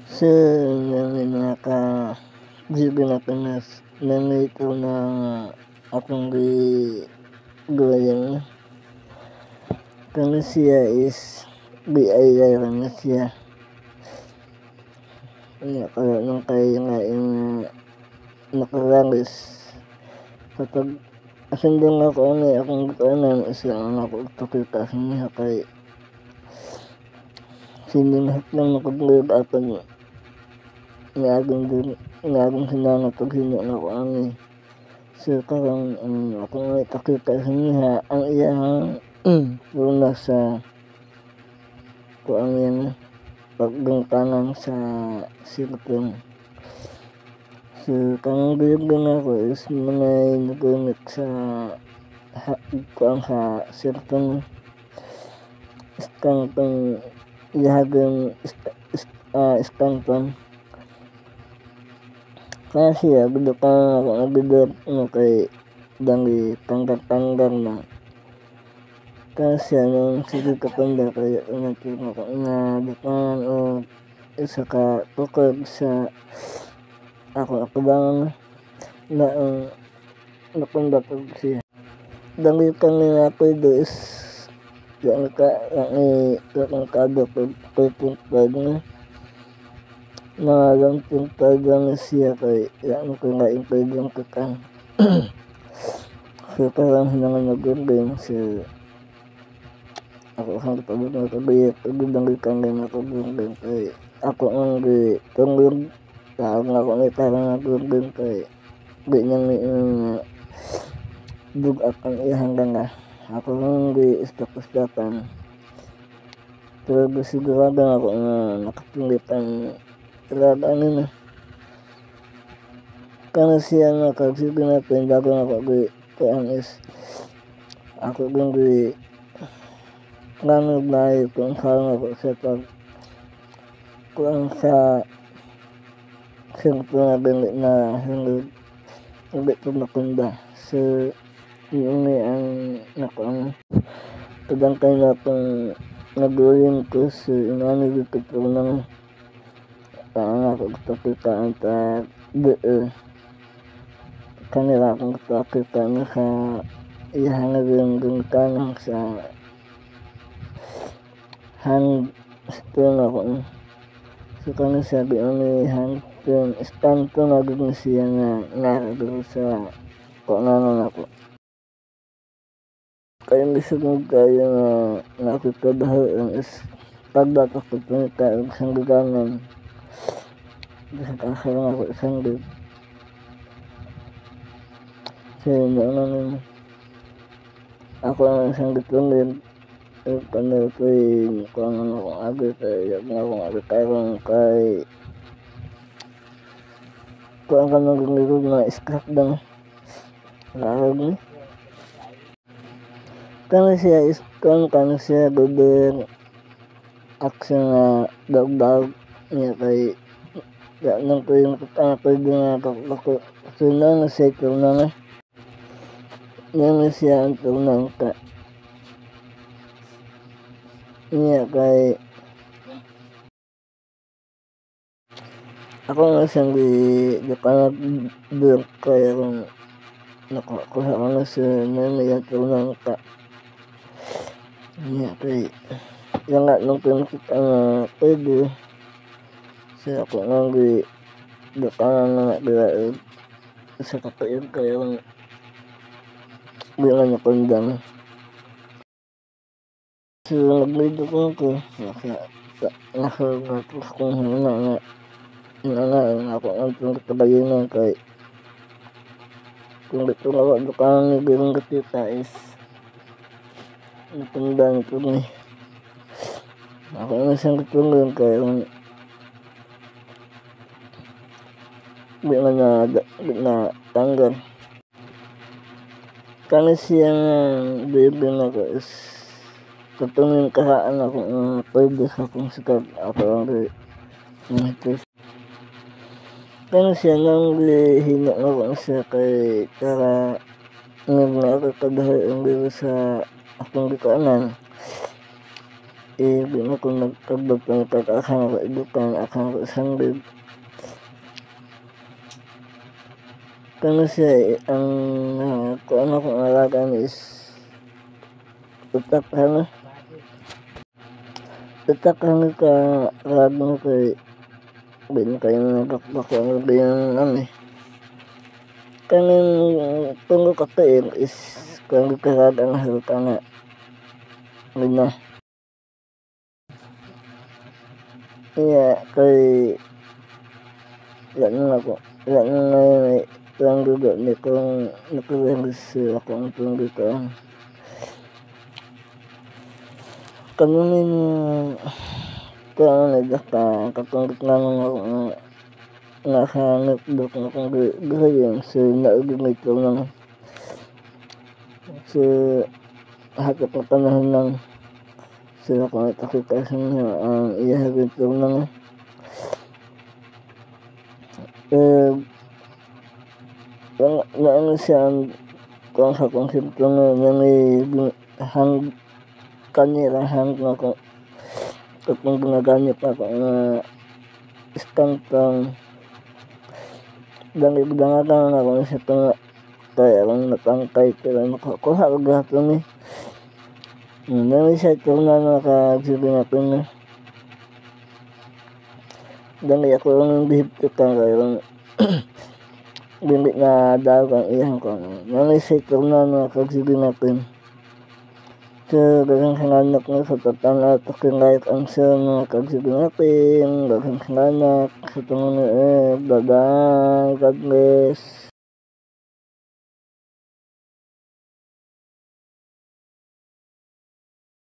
So, yang nakagibin ako na nito na akong gawin kano siya is BIR na siya. Kaya nung kaya nga yung nakarangis kapag asundong ako akong gawin isang ako ipakita sa niya kay sininghat lang nakagulog ako ngagong sinangat pag hinuan ako so karang ako nga ipakita sa niya ang iyang luna sa kuang yan paggangtangan sa sirkong. So kang gulog ako is manay nagumit sa kuang sa sirkong iskantong ihagang iskanton kasi agad ka ako agad kay dangi tanggal na kasi anong sige kapanda kaya natin ako na dakan o isa ka tukod sa ako bangang na nakundatog siya dangi kang ninakoy is yang kadapag pagpuntag na lang puntag na siya kay yan ko nga impedong kakang so parang hinangan nag-game si ako ang pagod na kabayat agudang kang na nag-game kay ako ang tunggong tawag nga ako may parang nag-game kay ganyan bugak ang ihanggang ako ang istak-istakan pero sigurado ako na nakapingit ang talagaan nila kano siya nga kagsige natin bago ako kuan is ako kung nanog na kung saan ako sa pag kuan sa siyempre na hindi ko makunda so yung ang nakuang kadangkay na akong nag-uwing ko so inanigit ko po ng parang ako kapitaan ta kanila akong kapitaan sa ihanag yung gungtanang sa hand stone ako so kano sabi hand stone istanto na gano'n siya na nakagano sa kuanan ako kaya mismo kaya na nakikadahaan is pagdatak ko punita ang isang gaganan sa kasarang ako isang gig so yun ako ang isang gitungin kano ko kung ano akong agad kaya akong agad kay kung ano gulog na scrap lang larag ni kano siya gudeng aksyon na dagdag niya kay nang ko yung pwede nga ako sunang na siya tunang niya siya ang tunang ka niya kay ako nga siyang nakanag kaya kung nakuha ko na siya niya tunang ka niya kay yung nga nung pinakita na pwede siya ako nga dakangan na naglaod sa kapayag kaya kung bilang nakundang so naglido ko nakagatros kong hina ako ang pinagtabayin kay kung dito nga dakangan ni bilang katita is nakundang ito ni ako nga siyang katulong kaya kung bilang na tanggal kano siya nga bibin ako is katungin kahaan ako pwede sa kung sikat ako ang kano siya nang hina ako siya kay tara nga ako kadahay ang sa akong gikaanan di na ko nagkagbag pagkakasang ako idukan akang ko sanggib. Kano siya ang kung ano kong alagaan is utak ka rag mo kay bin kayo nagkakbako ang ganyan kaning tunggo katair is kang karag ang halka nga na iya kay yan ako yan ngayon lang dugo ni kung nakuwengis ako ang tunggo ka kanunin kung nagdaka katunggot nga ako nakahanap dok na kung gayang sa naugimay ko lang sa hatak na panahon lang sila kung itakikasan niya ang iyahabit ko lang naano siya kung sa konsepto nga may kanila hang na kung ginagamit ako nga istampang dangagan ako sa ito nga kaya akong natangkay pero nakakuha ko gapon namin siya ito na nakagsibi natin na dangay ako yung bihipto ka kaya bimbit na daw kang iyan ko namin siya ito na nakagsibi natin so dagang sanganak na sa tatang at kinlayat ang siya nakagsibi natin dagang sanganak sa tungo na bye bye God bless.